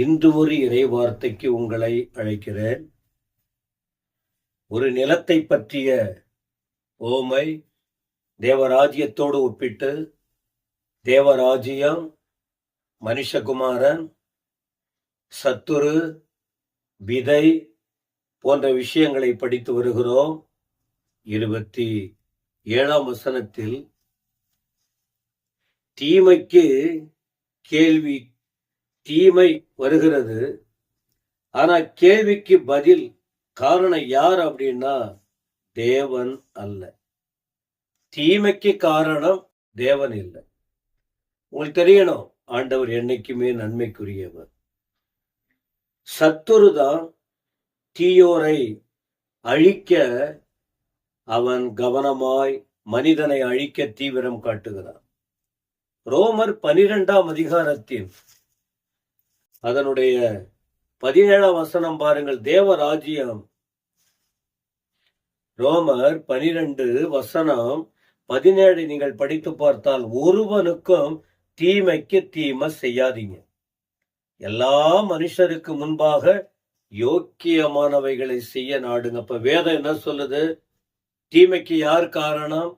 இன்று ஒரு இறை வார்த்தைக்கு உங்களை அழைக்கிறேன். ஒரு நிலத்தை பற்றிய ஓமை தேவராஜ்யத்தோடு ஒப்பிட்டு, தேவராஜ்யம், மனுஷகுமாரன், சத்துரு, விதை போன்ற விஷயங்களை படித்து வருகிறோம். 27ஆம் வசனத்தில் தீமைக்கு கேள்வி, தீமை வருகிறது. ஆனா கேள்விக்கு பதில், காரணம் யார் அப்படின்னா தேவன் அல்ல. தீமைக்கு காரணம் தேவன் இல்லை. உங்களுக்கு தெரியணும், ஆண்டவர் என்னைக்குமே நன்மைக்குரியவர். சத்துருதான் தீயோரை அழிக்க அவன் கவனமாய் மனிதனை அழிக்க தீவிரம் காட்டுகிறான். ரோமர் 12ஆம் அதிகாரத்தின் அதனுடைய 17ஆம் வசனம் பாருங்கள். தேவராஜ்யம், ரோமர் 12 வசனம் 17 நீங்கள் படித்து பார்த்தால், ஒருவனுக்கும் தீமைக்கு தீமை செய்யாதீங்க, எல்லா மனுஷருக்கு முன்பாக யோக்கியமானவைகளை செய்ய நாடுங்க. அப்ப வேதம் என்ன சொல்லுது? தீமைக்கு யார் காரணம்?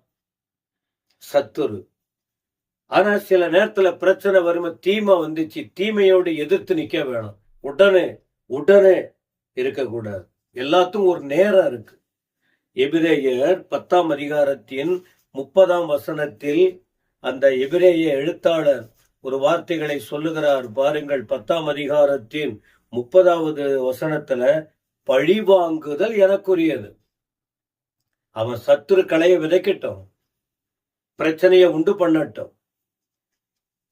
சத்துரு. ஆனா சில நேரத்துல பிரச்சனை வரும், தீமை வந்துச்சு, தீமையோடு எதிர்த்து நிக்க வேணும். உடனே இருக்கக்கூடாது. எல்லாத்துக்கும் ஒரு நேரம் இருக்கு. எபிரேயர் 10ஆம் அதிகாரத்தின் 30ஆம் வசனத்தில் அந்த எபிரேய எழுத்தாளர் ஒரு வார்த்தைகளை சொல்லுகிறார் பாருங்கள். 10ஆம் அதிகாரத்தின் 30வது வசனத்துல, பழிவாங்குதல் எனக்குரியது. அவன் சத்துரு களைய விதைக்கட்டும், பிரச்சனையை உண்டு பண்ணட்டும்,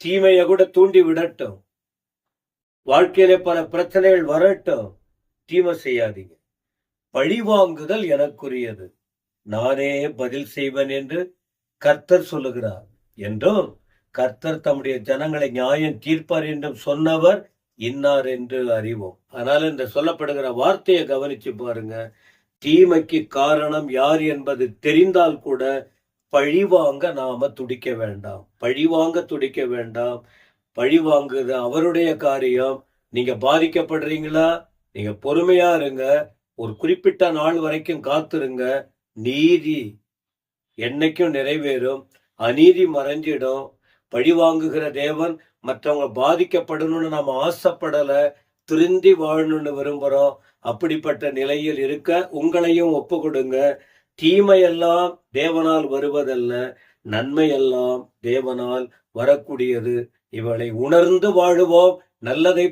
தீமையை கூட தூண்டி விடட்டும், வாழ்க்கையில பல பிரச்சனைகள் வரட்டும், தீமை செய்யாதீங்க. பழிவாங்குதல் எனக்குரியது, நானே பதில் செய்வேன் என்று கர்த்தர் சொல்லுகிறார் என்றும், கர்த்தர் தம்முடைய ஜனங்களை நியாயம் தீர்ப்பார் என்றும் சொன்னவர் இன்னார் என்று அறிவோம். அதனால இந்த சொல்லப்படுகிற வார்த்தையை கவனிச்சு பாருங்க. தீமைக்கு காரணம் யார் என்பது தெரிந்தால் கூட பழிவாங்க நாம துடிக்க வேண்டாம். பழிவாங்குறது அவருடைய காரியம். நீங்க பாதிக்கப்படுறீங்களா? நீங்க பொறுமையா இருங்க, ஒரு குறிப்பிட்ட நாள் வரைக்கும் காத்துருங்க. நீதி என்னைக்கும் நிறைவேறும், அநீதி மறைஞ்சிடும். பழிவாங்குகிற தேவன் மற்றவங்க பாதிக்கப்படணும்னு நாம ஆசைப்படல, திருந்தி வாழணும்னு விரும்புறோம். அப்படிப்பட்ட நிலையில் இருக்க உங்களையும் ஒப்பு கொடுங்க. தீமையெல்லாம் தேவனால் வருவதல்ல, நன்மையெல்லாம் தேவனால் வரக்கூடியது. இவளை உணர்ந்து வாழுவோம், நல்லதை